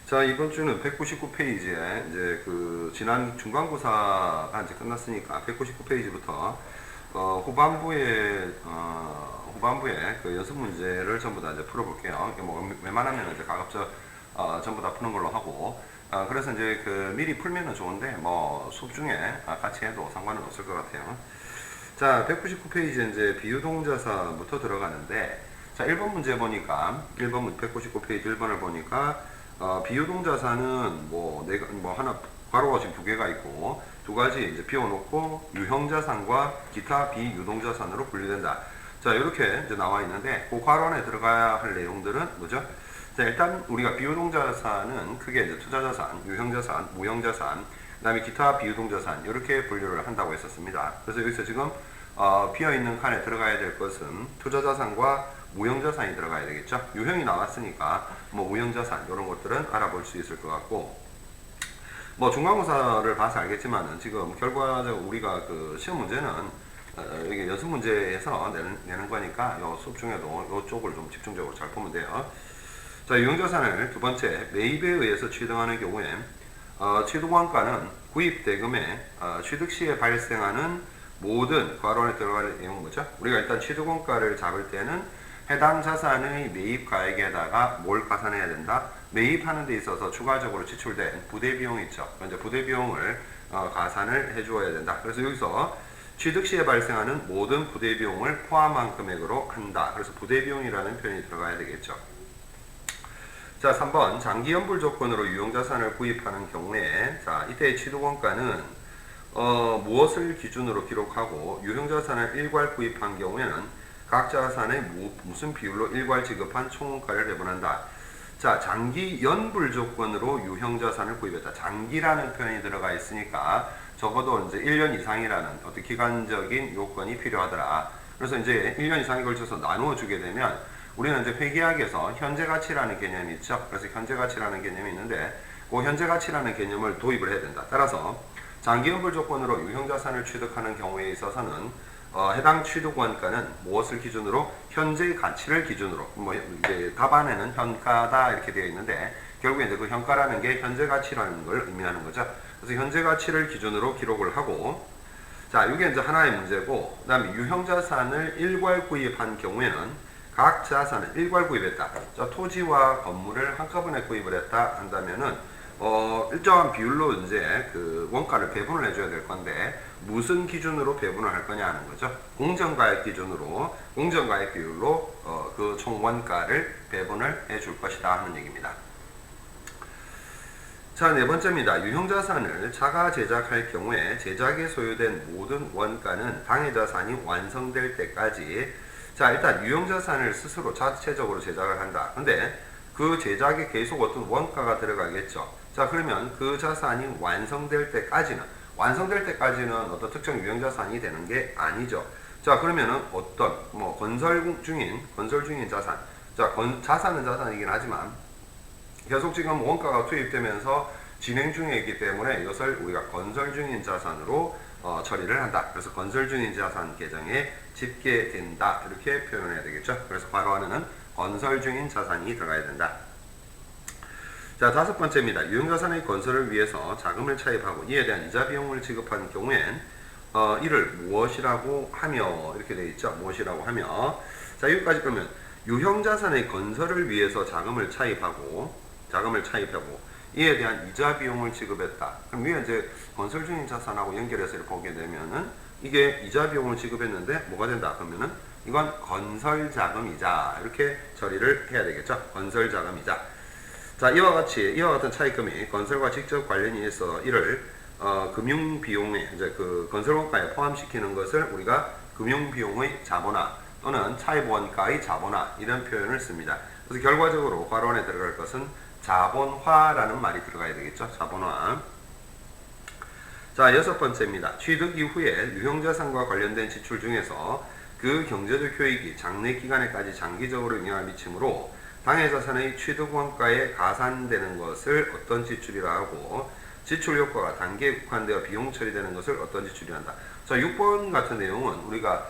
자, 이번 주는 199페이지에 이제 그 지난 중간고사가 이제 끝났으니까 199페이지부터 후반부에 그 연습 문제를 전부 다 이제 풀어볼게요. 뭐 웬만하면 이제 가급적 전부 다 푸는 걸로 하고, 그래서 이제 그 미리 풀면은 좋은데 뭐 수업 중에 같이 해도 상관은 없을 것 같아요. 자, 199페이지 이제 비유동자사부터 들어가는데, 자, 1번 문제 보니까 199페이지 1번을 보니까 비유동자사는 뭐 하나 괄호가 지금 두 개가 있고 두 가지 이제 비워놓고 유형자산과 기타 비유동자산으로 분류된다. 자, 이렇게 이제 나와 있는데 그 괄호 안에 들어가야 할 내용들은 뭐죠? 자, 일단 우리가 비유동자산은 크게 이제 투자자산, 유형자산, 무형자산, 그다음에 기타 비유동자산 이렇게 분류를 한다고 했었습니다. 그래서 여기서 지금 비어있는 칸에 들어가야 될 것은 투자자산과 무형자산이 들어가야 되겠죠. 유형이 나왔으니까 뭐 무형자산 이런 것들은 알아볼 수 있을 것 같고, 뭐 중간고사를 봐서 알겠지만은 지금 결과적으로 우리가 그 시험 문제는 이게 연습 문제에서 내는 거니까 요 수업 중에도 요쪽을 좀 집중적으로 잘 보면 돼요. 자, 유형자산을 두 번째 매입에 의해서 취득하는 경우에 취득원가는 구입 대금에 취득 시에 발생하는 모든 괄호 안에 들어갈 내용은 뭐죠? 우리가 일단 취득원가를 잡을 때는 해당 자산의 매입 가액에다가 뭘 가산해야 된다? 매입하는 데 있어서 추가적으로 지출된 부대 비용이 있죠. 이제 부대 비용을 가산을 해주어야 된다. 그래서 여기서 취득 시에 발생하는 모든 부대 비용을 포함한 금액으로 한다. 그래서 부대 비용이라는 표현이 들어가야 되겠죠. 자, 3번 장기 연불 조건으로 유형자산을 구입하는 경우에 자, 이때의 취득원가는 무엇을 기준으로 기록하고 유형자산을 일괄 구입한 경우에는 각 자산의 무슨 비율로 일괄 지급한 총원가를 배분한다. 자, 장기 연불 조건으로 유형자산을 구입했다. 장기라는 표현이 들어가 있으니까 적어도 이제 1년 이상이라는 어떤 기간적인 요건이 필요하더라. 그래서 이제 1년 이상에 걸쳐서 나누어 주게 되면 우리는 이제 회계학에서 현재 가치라는 개념이 있죠. 그래서 현재 가치라는 개념이 있는데 그 현재 가치라는 개념을 도입을 해야 된다. 따라서 장기 연불 조건으로 유형자산을 취득하는 경우에 있어서는 해당 취득원가는 무엇을 기준으로? 현재 가치를 기준으로. 뭐 이제 답안에는 현가다 이렇게 되어 있는데 결국에 이제 그 현가라는 게 현재 가치라는 걸 의미하는 거죠. 그래서 현재 가치를 기준으로 기록을 하고, 자, 이게 이제 하나의 문제고, 그다음에 유형자산을 일괄 구입한 경우에는 각 자산을 일괄 구입했다. 자, 토지와 건물을 한꺼번에 구입을 했다 한다면은 일정한 비율로 이제 그 원가를 배분을 해줘야 될 건데 무슨 기준으로 배분을 할 거냐 하는 거죠. 공정가액 기준으로 공정가액 비율로 그 총 원가를 배분을 해줄 것이다 하는 얘기입니다. 자, 네 번째입니다. 유형자산을 자가 제작할 경우에 제작에 소요된 모든 원가는 당해자산이 완성될 때까지, 자, 일단 유형자산을 스스로 자체적으로 제작을 한다. 근데 그 제작에 계속 어떤 원가가 들어가겠죠. 자, 그러면 그 자산이 완성될 때까지는 어떤 특정 유형자산이 되는 게 아니죠. 자, 그러면은 어떤 건설 중인 자산. 자, 자산은 자산이긴 하지만 계속 지금 원가가 투입되면서 진행 중에 있기 때문에 이것을 우리가 건설 중인 자산으로 처리를 한다. 그래서 건설 중인 자산 계정에 집계된다. 이렇게 표현해야 되겠죠. 그래서 괄호 안에는 건설 중인 자산이 들어가야 된다. 자, 다섯 번째입니다. 유형자산의 건설을 위해서 자금을 차입하고 이에 대한 이자 비용을 지급한 경우엔 이를 무엇이라고 하며 이렇게 되어 있죠. 무엇이라고 하며, 자, 여기까지 보면 유형자산의 건설을 위해서 자금을 차입하고 이에 대한 이자 비용을 지급했다. 그럼 위에 이제 건설 중인 자산하고 연결해서 이렇게 보게 되면은 이게 이자 비용을 지급했는데 뭐가 된다? 그러면은 이건 건설자금이자 이렇게 처리를 해야 되겠죠. 건설자금이자. 자, 이와 같은 차입금이 건설과 직접 관련이 있어 이를 금융비용에 이제 그 건설원가에 포함시키는 것을 우리가 금융비용의 자본화 또는 차입원가의 자본화 이런 표현을 씁니다. 그래서 결과적으로 괄호 안에 들어갈 것은 자본화라는 말이 들어가야 되겠죠. 자본화. 자, 여섯 번째입니다. 취득 이후에 유형자산과 관련된 지출 중에서 그 경제적 효익이 장래 기간에까지 장기적으로 영향을 미치므로 당해자산의 취득원가에 가산되는 것을 어떤 지출이라 하고 지출 효과가 단계에 국한되어 비용 처리되는 것을 어떤 지출이라 한다. 자, 6번 같은 내용은 우리가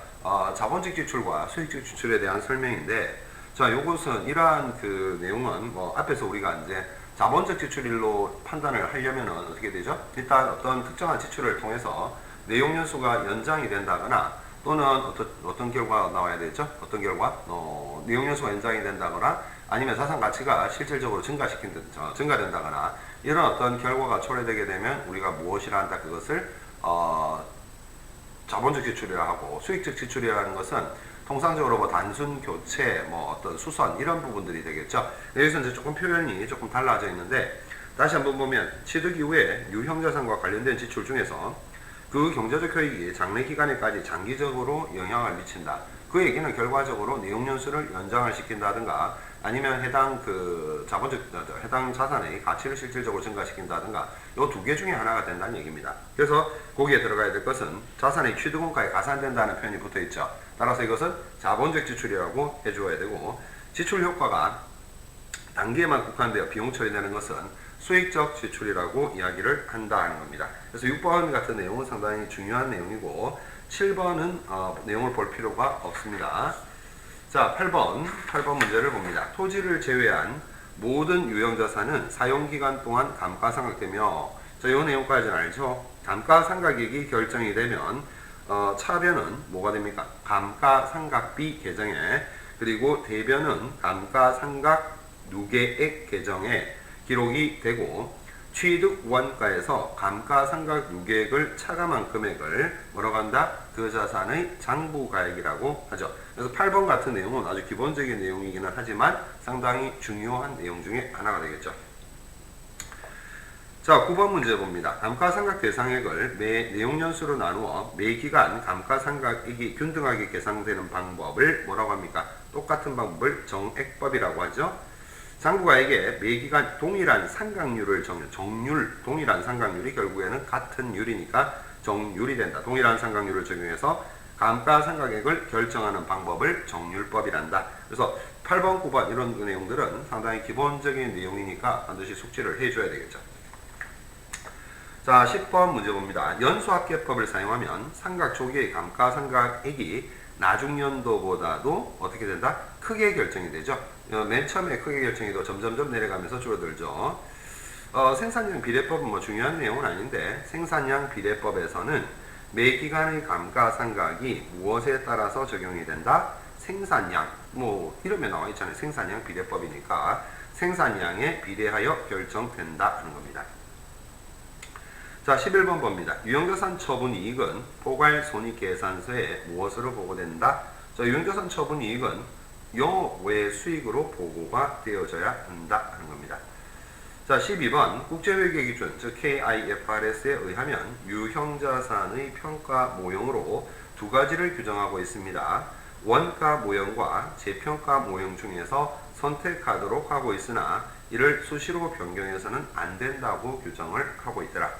자본적 지출과 수익적 지출에 대한 설명인데, 자, 요것은 이러한 그 내용은 앞에서 우리가 이제 자본적 지출일로 판단을 하려면 어떻게 되죠? 일단 어떤 특정한 지출을 통해서 내용연수가 연장이 된다거나 또는 어떤 결과가 나와야 되죠? 어떤 결과? 내용연수가 연장이 된다거나 아니면 자산 가치가 실질적으로 증가된다거나 이런 어떤 결과가 초래되게 되면 우리가 무엇이라 한다? 그것을 자본적 지출이라 하고, 수익적 지출이라는 것은 통상적으로 뭐 단순 교체, 뭐 어떤 수선 이런 부분들이 되겠죠. 여기서 이제 조금 표현이 조금 달라져 있는데, 다시 한번 보면 취득 이후에 유형자산과 관련된 지출 중에서 그 경제적 효익이 장래 기간에까지 장기적으로 영향을 미친다. 그 얘기는 결과적으로 내용연수를 연장을 시킨다든가 아니면 해당 해당 자산의 가치를 실질적으로 증가시킨다든가 이 두 개 중에 하나가 된다는 얘기입니다. 그래서 거기에 들어가야 될 것은 자산의 취득원가에 가산된다는 표현이 붙어 있죠. 따라서 이것은 자본적 지출이라고 해주어야 되고, 지출 효과가 단계에만 국한되어 비용 처리되는 것은 수익적 지출이라고 이야기를 한다는 겁니다. 그래서 6번 같은 내용은 상당히 중요한 내용이고 7번은 내용을 볼 필요가 없습니다. 자, 8번 문제를 봅니다. 토지를 제외한 모든 유형자산은 사용기간 동안 감가상각되며, 자, 이 내용까지는 알죠? 감가상각액이 결정이 되면 차변은 뭐가 됩니까? 감가상각비 계정에, 그리고 대변은 감가상각 누계액 계정에 기록이 되고, 취득 원가에서 감가상각 누계액을 차감한 금액을 뭐라고 한다? 그 자산의 장부가액이라고 하죠. 그래서 8번 같은 내용은 아주 기본적인 내용이기는 하지만 상당히 중요한 내용 중에 하나가 되겠죠. 자, 9번 문제 봅니다. 감가상각 대상액을 매 내용연수로 나누어 매 기간 감가상각액이 균등하게 계산되는 방법을 뭐라고 합니까? 똑같은 방법을 정액법이라고 하죠. 장부가액에 매기간 동일한 상각률을 동일한 상각률이 결국에는 같은 율이니까 정률이 된다. 동일한 상각률을 적용해서 감가상각액을 결정하는 방법을 정률법이란다. 그래서 8번, 9번 이런 내용들은 상당히 기본적인 내용이니까 반드시 숙지를 해줘야 되겠죠. 자, 10번 문제 봅니다. 연수합계법을 사용하면 상각 초기의 감가상각액이 나중연도보다도 어떻게 된다? 크게 결정이 되죠. 맨 처음에 크게 결정이 돼 점점점 내려가면서 줄어들죠. 생산량 비례법은 뭐 중요한 내용은 아닌데, 생산량 비례법에서는 매 기간의 감가상각이 무엇에 따라서 적용이 된다? 생산량, 뭐 이름에 나와 있잖아요. 생산량 비례법이니까 생산량에 비례하여 결정된다 하는 겁니다. 자, 11번 봅니다. 유형자산 처분이익은 포괄손익계산서에 무엇으로 보고된다? 자, 유형자산 처분이익은 영업 외 수익으로 보고가 되어져야 한다 하는 겁니다. 자, 12번 국제회계 기준, 즉 KIFRS에 의하면 유형자산의 평가 모형으로 두 가지를 규정하고 있습니다. 원가 모형과 재평가 모형 중에서 선택하도록 하고 있으나 이를 수시로 변경해서는 안 된다고 규정을 하고 있더라.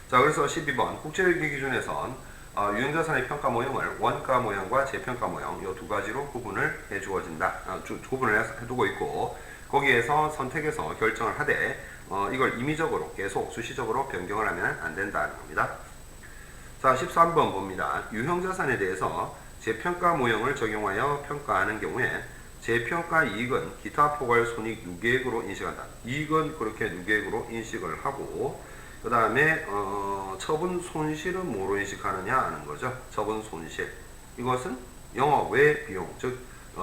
자, 그래서 12번 국제회계 기준에선 유형자산의 평가 모형을 원가 모형과 재평가 모형 이 두 가지로 구분을 구분을 해두고 있고, 거기에서 선택해서 결정을 하되 이걸 임의적으로 계속 수시적으로 변경을 하면 안 된다는 겁니다. 자, 13번 봅니다. 유형자산에 대해서 재평가 모형을 적용하여 평가하는 경우에 재평가 이익은 기타 포괄 손익 누계액으로 인식한다. 이익은 그렇게 누계액으로 인식을 하고, 그 다음에 처분 손실은 뭐로 인식하느냐 하는 거죠. 처분 손실. 이것은 영업 외 비용, 즉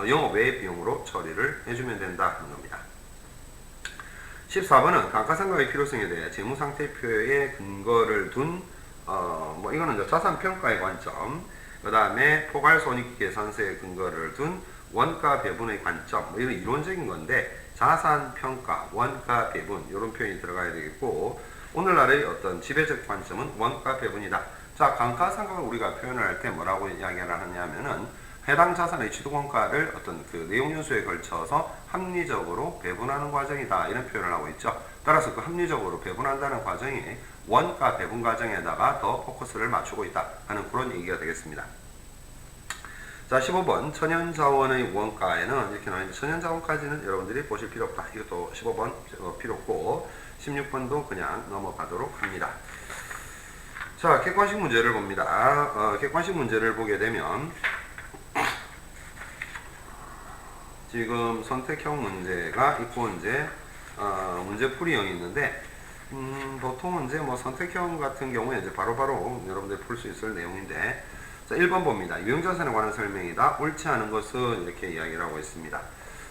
영업 외 비용으로 처리를 해주면 된다 하는 겁니다. 14번은 감가상각의 필요성에 대해 재무상태표에 근거를 둔 뭐 이거는 이제 자산평가의 관점, 그 다음에 포괄손익계산서에 근거를 둔 원가 배분의 관점, 뭐 이런 이론적인 건데, 자산평가, 원가 배분 이런 표현이 들어가야 되겠고, 오늘날의 어떤 지배적 관점은 원가 배분이다. 자, 감가상각을 우리가 표현을 할 때 뭐라고 이야기를 하느냐면은 해당 자산의 취득원가를 어떤 그 내용연수에 걸쳐서 합리적으로 배분하는 과정이다, 이런 표현을 하고 있죠. 따라서 그 합리적으로 배분한다는 과정이 원가 배분 과정에다가 더 포커스를 맞추고 있다 하는 그런 얘기가 되겠습니다. 자, 15번 천연자원의 원가에는 이렇게 나와 있는데, 천연자원까지는 여러분들이 보실 필요 없다. 이것도 15번 필요 없고 16번도 그냥 넘어가도록 합니다. 자, 객관식 문제를 봅니다. 객관식 문제를 보게 되면 지금 선택형 문제가 있고, 이제 문제풀이형이 있는데 보통은 이제 뭐 선택형 같은 경우에 이제 바로바로 여러분들 풀 수 있을 내용인데, 자, 1번 봅니다. 유형자산에 관한 설명이다. 옳지 않은 것은 이렇게 이야기를 하고 있습니다.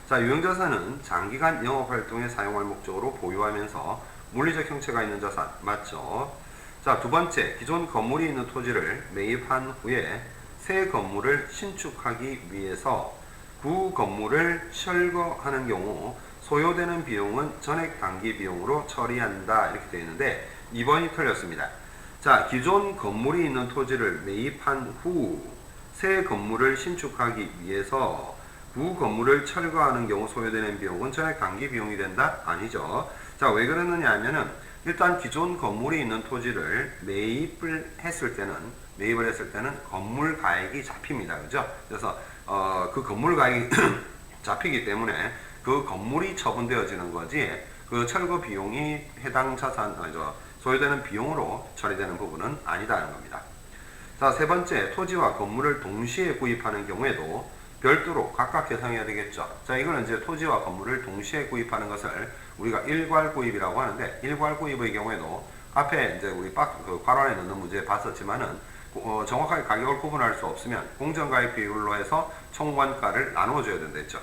자, 유형자산은 장기간 영업활동에 사용할 목적으로 보유하면서 물리적 형체가 있는 자산, 맞죠? 자, 두 번째, 기존 건물이 있는 토지를 매입한 후에 새 건물을 신축하기 위해서 구 건물을 철거하는 경우 소요되는 비용은 전액 단기 비용으로 처리한다, 이렇게 되어 있는데 2번이 틀렸습니다. 자, 기존 건물이 있는 토지를 매입한 후 새 건물을 신축하기 위해서 구 건물을 철거하는 경우 소요되는 비용은 전액 단기 비용이 된다? 아니죠. 자, 왜 그러느냐 하면은 일단 기존 건물이 있는 토지를 매입을 했을 때는 건물 가액이 잡힙니다. 그죠? 그래서 그 건물 가액이 잡히기 때문에 그 건물이 처분되어지는 거지, 그 철거 비용이 해당 자산, 소요되는 비용으로 처리되는 부분은 아니다는 겁니다. 자, 세 번째, 토지와 건물을 동시에 구입하는 경우에도 별도로 각각 계상해야 되겠죠. 자, 이거는 이제 토지와 건물을 동시에 구입하는 것을 우리가 일괄 구입이라고 하는데, 일괄 구입의 경우에도 앞에 이제 우리 괄호안에 넣는 문제에 봤었지만은 정확하게 가격을 구분할 수 없으면 공정가액 비율로 해서 총원가를 나누어줘야 된다 했죠.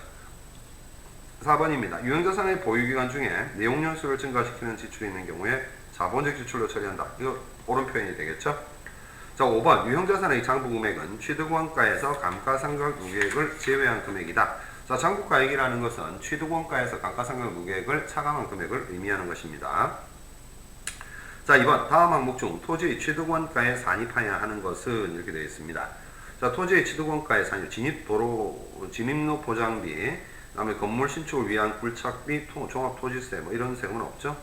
4번입니다. 유형자산의 보유기간 중에 내용연수를 증가시키는 지출이 있는 경우에 자본적 지출로 처리한다. 이거 옳은 표현이 되겠죠. 자, 5번 유형자산의 장부금액은 취득원가에서 감가상각 누계액을 제외한 금액이다. 자, 장부가액이라는 것은 취득원가에서 감가상각 누계액을 차감한 금액을 의미하는 것입니다. 자, 2번 다음 항목 중 토지의 취득원가에 산입해야 하는 것은 이렇게 되어 있습니다. 자, 토지의 취득원가에 산입, 진입로 보장비, 그 다음에 건물 신축을 위한 굴착비, 종합토지세, 뭐 이런 세금은 없죠.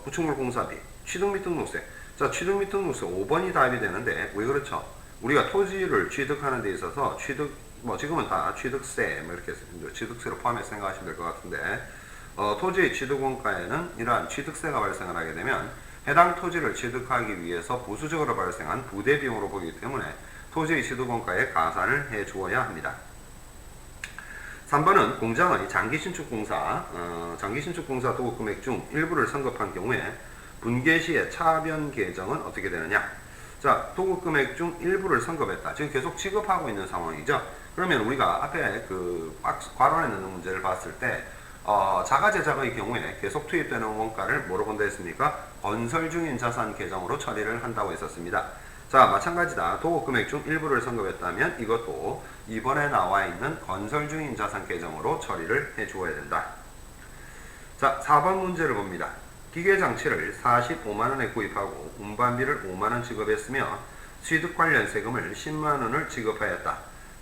구축물 공사비, 취득 및 등록세. 자, 취득 및 등록세 5번이 답이 되는데, 왜 그렇죠? 우리가 토지를 취득하는 데 있어서 지금은 다 취득세, 뭐 이렇게 취득세로 포함해서 생각하시면 될 것 같은데, 토지의 취득원가에는 이러한 취득세가 발생을 하게 되면 해당 토지를 취득하기 위해서 부수적으로 발생한 부대비용으로 보기 때문에 토지의 취득원가에 가산을 해 주어야 합니다. 3번은 공장의 장기신축공사 도급금액 중 일부를 선급한 경우에 분계 시에 차변 계정은 어떻게 되느냐? 자, 도급금액 중 일부를 선급했다. 지금 계속 지급하고 있는 상황이죠. 그러면 우리가 앞에 그 괄호에 넣는 문제를 봤을 때 자가 제작의 경우에 계속 투입되는 원가를 뭐로 본다 했습니까? 건설 중인 자산 계정으로 처리를 한다고 했었습니다. 자, 마찬가지다. 도급금액 중 일부를 선급했다면 이것도 이번에 나와 있는 건설 중인 자산 계정으로 처리를 해 주어야 된다. 자, 4번 문제를 봅니다. 기계장치를 45만원에 구입하고 운반비를 5만원 지급했으며 취득 관련 세금을 10만원을 지급하였다.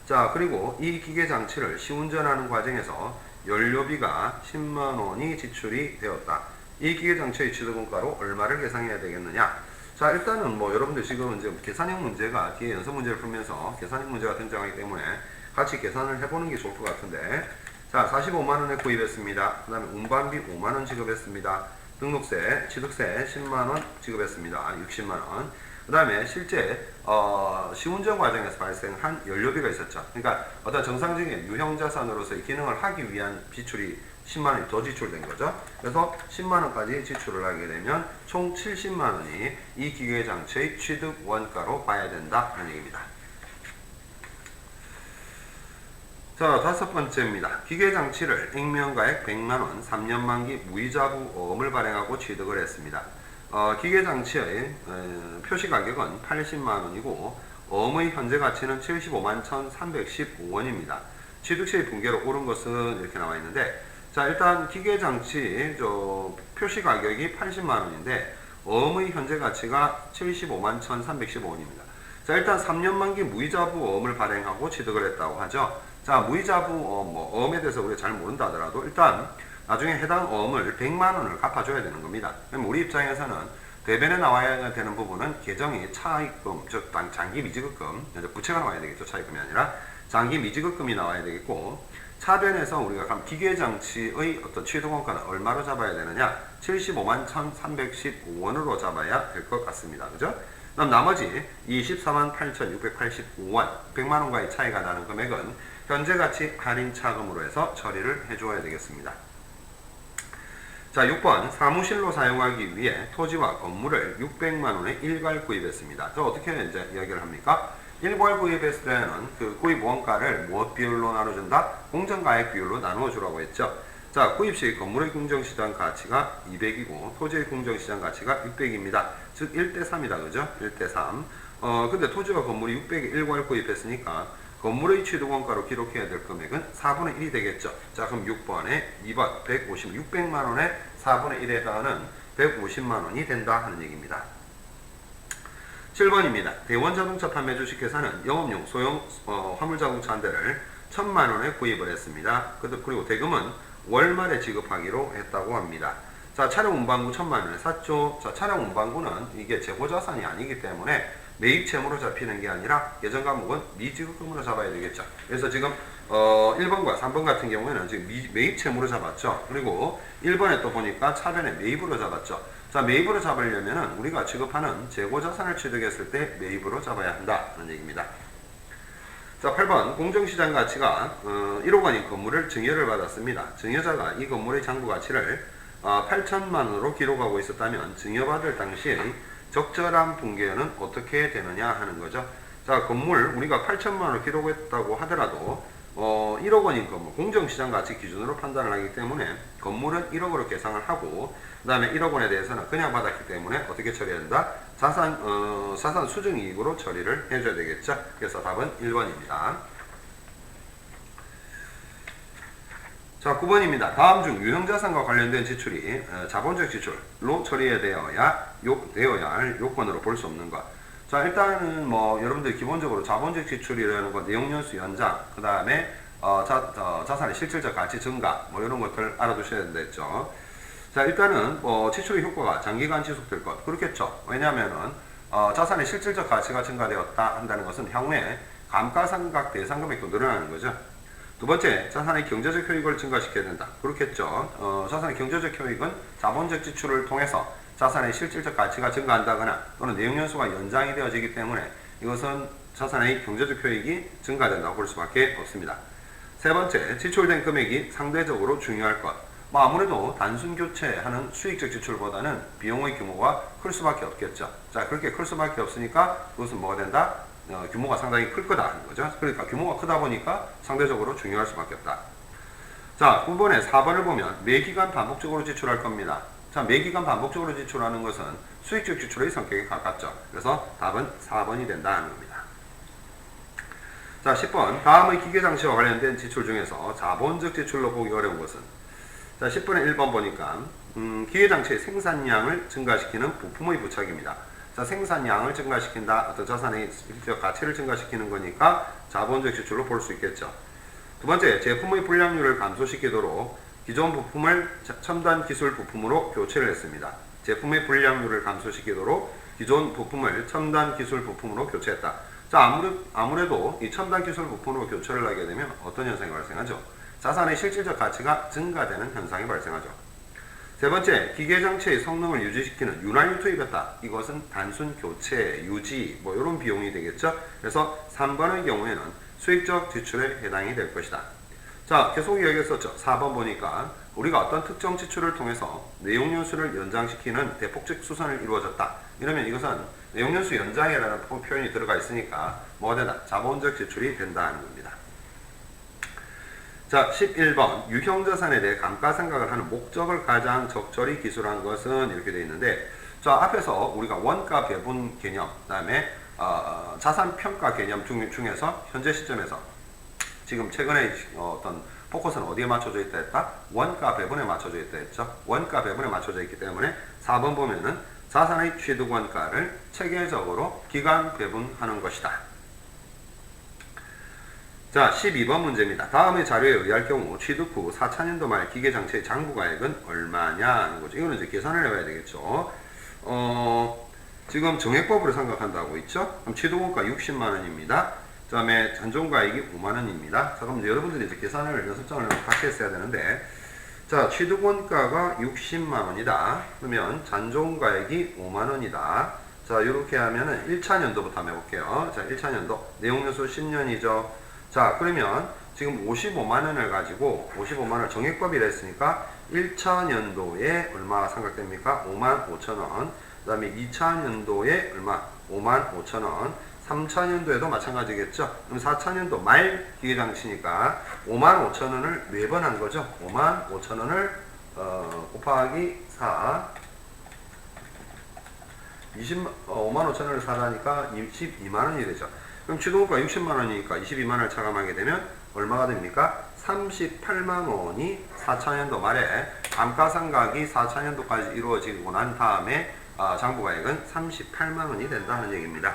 자, 그리고 이 기계장치를 시운전하는 과정에서 연료비가 10만원이 지출이 되었다. 이 기계장치의 취득원가로 얼마를 계산해야 되겠느냐? 자, 일단은 뭐 여러분들 지금 이제 계산형 문제가 뒤에 연습 문제를 풀면서 계산형 문제가 등장하기 때문에 같이 계산을 해보는 게 좋을 것 같은데, 자, 45만원에 구입했습니다. 그 다음에 운반비 5만원 지급했습니다. 등록세, 취득세 10만원 지급했습니다. 60만원. 그 다음에 실제 시운전 과정에서 발생한 연료비가 있었죠. 그러니까 어떤 정상적인 유형자산으로서의 기능을 하기 위한 지출이 10만원이 더 지출된 거죠. 그래서 10만원까지 지출을 하게 되면 총 70만원이 이 기계장치의 취득 원가로 봐야 된다는 얘기입니다. 자, 5번째입니다. 기계장치를 액면가액 100만원, 3년 만기 무이자부어음을 발행하고 취득을 했습니다. 기계장치의 표시가격은 80만원이고 어음의 현재 가치는 75만 1315원입니다. 취득시의 분계로 오른 것은 이렇게 나와 있는데, 자, 일단 기계장치 표시가격이 80만원인데 어음의 현재 가치가 75만 1315원입니다. 자, 일단 3년 만기 무이자부어음을 발행하고 취득을 했다고 하죠. 자, 무이자부 어음에 대해서 우리가 잘 모른다 하더라도 일단 나중에 해당 어음을 100만원을 갚아줘야 되는 겁니다. 그럼 우리 입장에서는 대변에 나와야 되는 부분은 계정이 차입금, 즉 장기 미지급금, 부채가 나와야 되겠죠. 차입금이 아니라 장기 미지급금이 나와야 되겠고, 차변에서 우리가 기계장치의 어떤 취득원가는 얼마로 잡아야 되느냐? 75만 1315원으로 잡아야 될 것 같습니다. 그죠? 그럼 나머지 24만 8,685원, 100만원과의 차이가 나는 금액은 현재 가치 할인 차금으로 해서 처리를 해줘야 되겠습니다. 자, 6번 사무실로 사용하기 위해 토지와 건물을 600만 원에 일괄 구입했습니다. 자, 어떻게 이제 이야기를 합니까? 일괄 구입했을 때는 그 구입 원가를 무엇 비율로 나눠준다? 공정가액 비율로 나누어 주라고 했죠. 자, 구입 시 건물의 공정시장 가치가 200이고 토지의 공정시장 가치가 600입니다. 즉 1대3이다. 그죠? 1대3. 근데 토지와 건물이 600에 일괄 구입했으니까 건물의 취득원가로 기록해야 될 금액은 4분의 1이 되겠죠. 자, 그럼 6번에 2번 600만 원에 4분의 1에 해당하는 150만 원이 된다 하는 얘기입니다. 7번입니다. 대원자동차 판매 주식회사는 영업용 소형 화물자동차 한 대를 1000만 원에 구입을 했습니다. 그리고 대금은 월말에 지급하기로 했다고 합니다. 자, 차량 운반구 1000만 원에 샀죠. 자, 차량 운반구는 이게 재고자산이 아니기 때문에 매입 채무로 잡히는 게 아니라 예전 과목은 미지급금으로 잡아야 되겠죠. 그래서 지금 1번과 3번 같은 경우에는 지금 매입 채무로 잡았죠. 그리고 1번에 또 보니까 차변에 매입으로 잡았죠. 자, 매입으로 잡으려면은 우리가 취급하는 재고자산을 취득했을 때 매입으로 잡아야 한다는 얘기입니다. 자, 8번 공정시장 가치가 1억 원인 건물을 증여를 받았습니다. 증여자가 이 건물의 장부 가치를 8천만 원으로 기록하고 있었다면 증여받을 당시에 적절한 분계는 어떻게 되느냐 하는 거죠. 자, 건물 우리가 8천만 원을 기록했다고 하더라도 1억 원인 건물 공정시장 가치 기준으로 판단을 하기 때문에 건물은 1억으로 계산을 하고 그 다음에 1억 원에 대해서는 그냥 받았기 때문에 어떻게 처리해야 된다? 자산 수증이익으로 처리를 해줘야 되겠죠. 그래서 답은 1번입니다. 자, 9번입니다. 다음 중 유형자산과 관련된 지출이 자본적 지출로 처리되어야 할 요건으로 볼 수 없는 것. 자, 일단은 뭐 여러분들 기본적으로 자본적 지출이라는 건 내용연수 연장, 그 다음에 자산의 실질적 가치 증가, 뭐 이런 것들 알아두셔야 된다 했죠. 자, 일단은 지출의 효과가 장기간 지속될 것. 그렇겠죠. 왜냐하면은 자산의 실질적 가치가 증가되었다 한다는 것은 향후에 감가상각 대상 금액도 늘어나는 거죠. 두 번째, 자산의 경제적 효익을 증가시켜야 된다. 그렇겠죠. 자산의 경제적 효익은 자본적 지출을 통해서 자산의 실질적 가치가 증가한다거나 또는 내용연수가 연장이 되어지기 때문에 이것은 자산의 경제적 효익이 증가된다고 볼 수밖에 없습니다. 세 번째, 지출된 금액이 상대적으로 중요할 것. 아무래도 단순 교체하는 수익적 지출보다는 비용의 규모가 클 수밖에 없겠죠. 자, 그렇게 클 수밖에 없으니까 그것은 뭐가 된다? 규모가 상당히 클 거다 하는 거죠. 그러니까 규모가 크다 보니까 상대적으로 중요할 수밖에 없다. 자, 9번에 4번을 보면 매기간 반복적으로 지출할 겁니다. 자, 매기간 반복적으로 지출하는 것은 수익적 지출의 성격에 가깝죠. 그래서 답은 4번이 된다 하는 겁니다. 자, 10번 다음의 기계장치와 관련된 지출 중에서 자본적 지출로 보기 어려운 것은? 자, 10번에 1번 보니까 기계장치의 생산량을 증가시키는 부품의 부착입니다. 자, 생산량을 증가시킨다. 어떤 자산의 실질적 가치를 증가시키는 거니까 자본적 지출로 볼 수 있겠죠. 두 번째, 제품의 불량률을 감소시키도록 기존 부품을 첨단 기술 부품으로 교체를 했습니다. 제품의 불량률을 감소시키도록 기존 부품을 첨단 기술 부품으로 교체했다. 자, 아무래도 이 첨단 기술 부품으로 교체를 하게 되면 어떤 현상이 발생하죠? 자산의 실질적 가치가 증가되는 현상이 발생하죠. 세 번째, 기계장치의 성능을 유지시키는 윤활유 투입했다. 이것은 단순 교체, 유지, 뭐 이런 비용이 되겠죠. 그래서 3번의 경우에는 수익적 지출에 해당이 될 것이다. 자, 계속 이야기했었죠. 4번 보니까 우리가 어떤 특정 지출을 통해서 내용연수를 연장시키는 대폭적 수선을 이루어졌다. 이러면 이것은 내용연수 연장이라는 표현이 들어가 있으니까 뭐가 된다? 자본적 지출이 된다 하는 겁니다. 자, 11번 유형자산에 대해 감가상각을 하는 목적을 가장 적절히 기술한 것은 이렇게 되어 있는데, 자, 앞에서 우리가 원가 배분 개념, 그 다음에 자산평가 개념 중에서 현재 시점에서 지금 최근에 어떤 포커스는 어디에 맞춰져 있다 했다? 원가 배분에 맞춰져 있다 했죠. 원가 배분에 맞춰져 있기 때문에 4번 보면은 자산의 취득 원가를 체계적으로 기간 배분하는 것이다. 자, 12번 문제입니다. 다음의 자료에 의할 경우 취득 후 4차년도 말 기계장치의 장부가액은 얼마냐 하는 거죠. 이거는 이제 계산을 해봐야 되겠죠. 지금 정액법으로 생각한다고 있죠. 그럼 취득원가 60만 원입니다. 그 다음에 잔존가액이 5만 원입니다. 자, 그럼 이제 여러분들이 이제 계산을 연습장을 같이 했어야 되는데, 자, 취득원가가 60만 원이다. 그러면 잔존가액이 5만 원이다. 자, 이렇게 하면은 1차 년도부터 한번 해볼게요. 자, 1차 년도 내용연수 10년이죠. 자, 그러면 지금 55만 원을 가지고 55만 원을 정액법이라 했으니까 1차년도에 얼마 생각됩니까? 5만 5천 원. 그 다음에 2차년도에 얼마? 5만 5천 원. 3차년도에도 마찬가지겠죠. 그럼 4차년도 말 기계장치니까 5만 5천 원을 4번 한 거죠. 5만 5천 원을 곱하기 4 5만 5천 원을 사라니까 22만 원이 되죠. 그럼 취득원가 60만 원이니까 22만 원을 차감하게 되면 얼마가 됩니까? 38만 원이 4차년도 말에 감가상각이 4차년도까지 이루어지고 난 다음에 장부가액은 38만 원이 된다는 얘기입니다.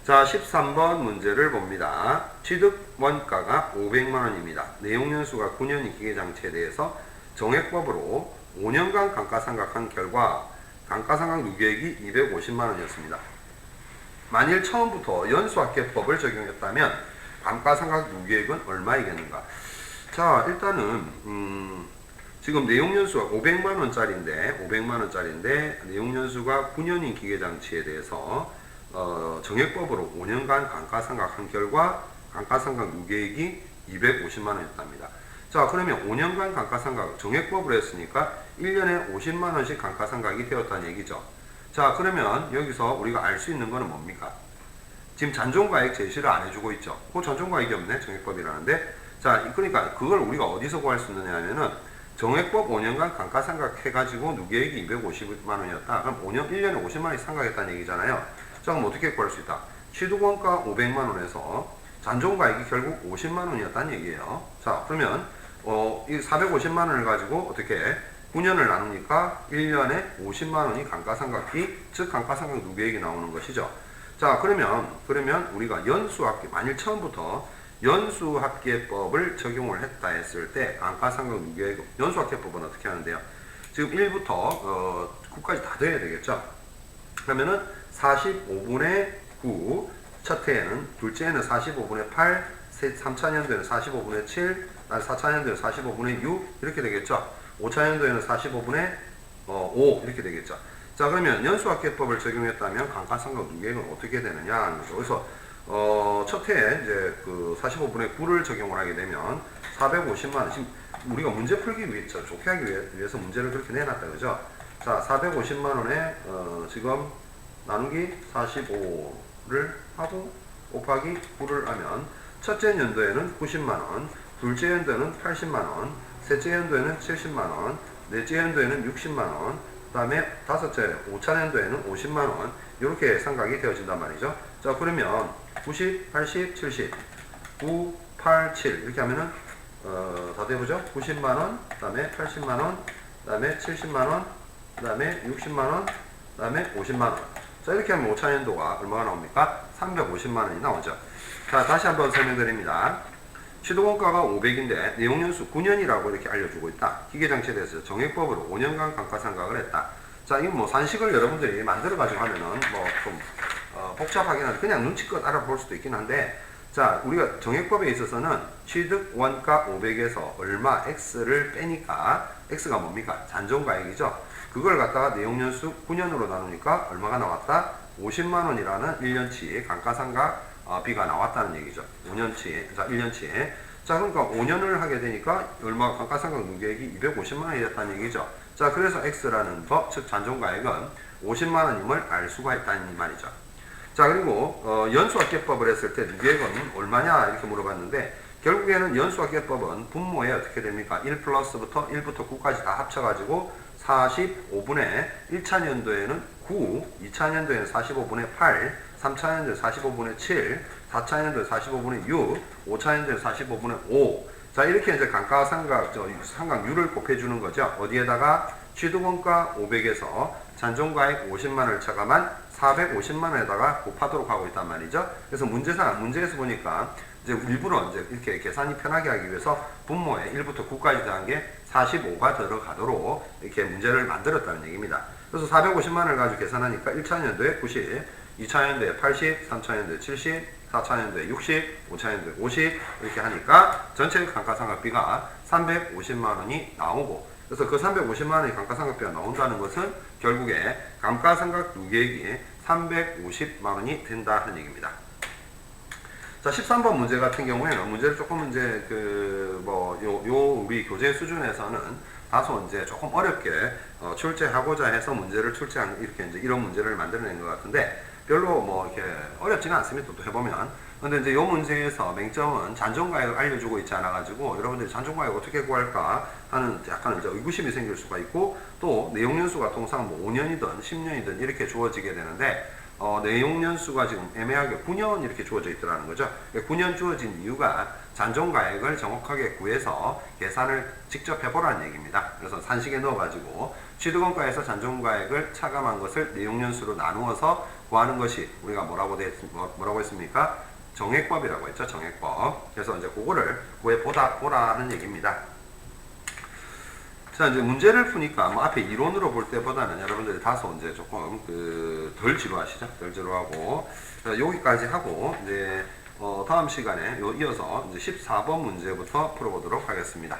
자, 13번 문제를 봅니다. 취득 원가가 500만 원입니다. 내용연수가 9년인 기계장치에 대해서 정액법으로 5년간 감가상각한 결과 감가상각 누계액이 250만 원이었습니다. 만일 처음부터 연수합계법을 적용했다면 감가상각 누계액은 얼마이겠는가? 자, 일단은 지금 내용연수가 500만 원짜리인데 내용연수가 9년인 기계장치에 대해서 정액법으로 5년간 감가상각한 결과 감가상각 누계액이 250만 원이었답니다. 자, 그러면 5년간 감가상각 정액법으로 했으니까 1년에 50만 원씩 감가상각이 되었다는 얘기죠. 자, 그러면 여기서 우리가 알 수 있는 거는 뭡니까? 지금 잔존가액 제시를 안 해주고 있죠. 그 잔존가액이 없네, 정액법이라는데. 자, 그러니까 그걸 우리가 어디서 구할 수 있느냐 하면은 정액법 5년간 감가상각 해가지고 누계액이 250만 원이었다. 그럼 1년에 50만 원씩 상각했다는 얘기잖아요. 자, 그럼 어떻게 구할 수 있다? 취득원가 500만 원에서 잔존가액이 결국 50만 원이었다는 얘기예요. 자, 그러면 이 450만 원을 가지고 어떻게 9년을 나누니까 1년에 50만 원이 감가상각비, 즉 감가상각 누계액이 나오는 것이죠. 자, 그러면 우리가 연수합계, 만일 처음부터 연수합계법을 적용을 했다 했을 때 감가상각 누계액, 연수합계법은 어떻게 하는데요? 지금 1부터 9까지 다 돼야 되겠죠? 그러면은 45분의 9, 첫 해에는, 둘째 해는 45분의 8, 3차년도에는 45분의 7, 4차년도에는 45분의 6 이렇게 되겠죠. 5차년도에는 45분의 5 이렇게 되겠죠. 자, 그러면 연수합계법을 적용했다면 감가상각 누계액은 어떻게 되느냐 하는 거죠. 그래서 첫 해에 이제 그 45분의 9를 적용을 하게 되면 450만 원. 지금 우리가 문제 풀기 위해서 좋게 하기 위해서 문제를 그렇게 내놨다 그죠. 자, 450만 원에 지금 나누기 45를 하고 곱하기 9를 하면 첫째 연도에는 90만 원, 둘째 연도에는 80만 원, 셋째 연도에는 70만 원, 넷째 연도에는 60만 원, 그 다음에 다섯째 5차 연도에는 50만 원 이렇게 상각이 되어진단 말이죠. 자, 그러면 90, 80, 70, 9, 8, 7 이렇게 하면은 다 돼보죠. 90만 원, 그 다음에 80만 원, 그 다음에 70만 원, 그 다음에 60만 원, 그 다음에 50만 원. 자, 이렇게 하면 5차 연도가 얼마가 나옵니까? 350만 원이 나오죠. 자, 다시 한번 설명드립니다. 취득원가가 500인데 내용연수 9년이라고 이렇게 알려주고 있다. 기계장치에 대해서 정액법으로 5년간 감가상각을 했다. 자, 이거 뭐 산식을 여러분들이 만들어가지고 하면은 뭐 좀 복잡하긴 한데 그냥 눈치껏 알아볼 수도 있긴 한데, 자, 우리가 정액법에 있어서는 취득원가 500에서 얼마 X를 빼니까 X가 뭡니까? 잔존가액이죠. 그걸 갖다가 내용연수 9년으로 나누니까 얼마가 나왔다? 50만 원이라는 1년치 감가상각 비가 나왔다는 얘기죠. 5년치에, 자, 1년치에. 자, 그러니까 5년을 하게 되니까 얼마 감가상각 누계액이 250만 원이 됐다는 얘기죠. 자, 그래서 X라는 법, 즉 잔존가액은 50만 원임을 알 수가 있다는 말이죠. 자, 그리고 연수합계법을 했을 때 누계액은 얼마냐 이렇게 물어봤는데, 결국에는 연수합계법은 분모에 어떻게 됩니까? 1 플러스부터 1부터 9까지 다 합쳐가지고 45분의 1차 년도에는 9, 2차 년도에는 45분의 8, 3차 년도에 45분의 7, 4차 년도에 45분의 6, 5차 년도에 45분의 5. 자, 이렇게 이제 감가상각, 상각률을 곱해주는 거죠. 어디에다가 취득원가 500에서 잔존가액 50만 원을 차감한 450만 원에다가 곱하도록 하고 있단 말이죠. 그래서 문제에서 보니까 이제 일부러 이제 이렇게 계산이 편하게 하기 위해서 분모에 1부터 9까지 더한 게 45가 들어가도록 이렇게 문제를 만들었다는 얘기입니다. 그래서 450만 원을 가지고 계산하니까 1차 년도에 90, 2차 년도에 80, 3차 년도에 70, 4차 년도에 60, 5차 년도에 50 이렇게 하니까 전체 감가상각비가 350만 원이 나오고, 그래서 그 350만 원의 감가상각비가 나온다는 것은 결국에 감가상각 누계액이 350만 원이 된다 하는 얘기입니다. 자, 13번 문제 같은 경우에는 문제를 조금 이제 요 우리 교재 수준에서는 다소 이제 조금 어렵게 출제하고자 해서 문제를 출제한 이렇게 이제 이런 문제를 만들어낸 것 같은데 별로 뭐 이렇게 어렵지는 않습니다. 또 해보면. 근데 이제 요 문제에서 맹점은 잔존가액을 알려주고 있지 않아가지고 여러분들이 잔존가액 어떻게 구할까 하는 약간 이제 의구심이 생길 수가 있고 또 내용연수가 통상 뭐 5년이든 10년이든 이렇게 주어지게 되는데 내용연수가 지금 애매하게 9년 이렇게 주어져 있더라는 거죠. 9년 주어진 이유가 잔존가액을 정확하게 구해서 계산을 직접 해보라는 얘기입니다. 그래서 산식에 넣어가지고 취득원가에서 잔존가액을 차감한 것을 내용연수로 나누어서 구하는 것이 우리가 뭐라고 했습니까? 정액법이라고 했죠. 정액법. 그래서 이제 그거를 보라는 얘기입니다. 자, 이제 문제를 푸니까 뭐 앞에 이론으로 볼 때보다는 여러분들이 다소 이제 조금 덜 지루하시죠? 덜 지루하고 여기까지 하고 이제 다음 시간에 이어서 이제 14번 문제부터 풀어보도록 하겠습니다.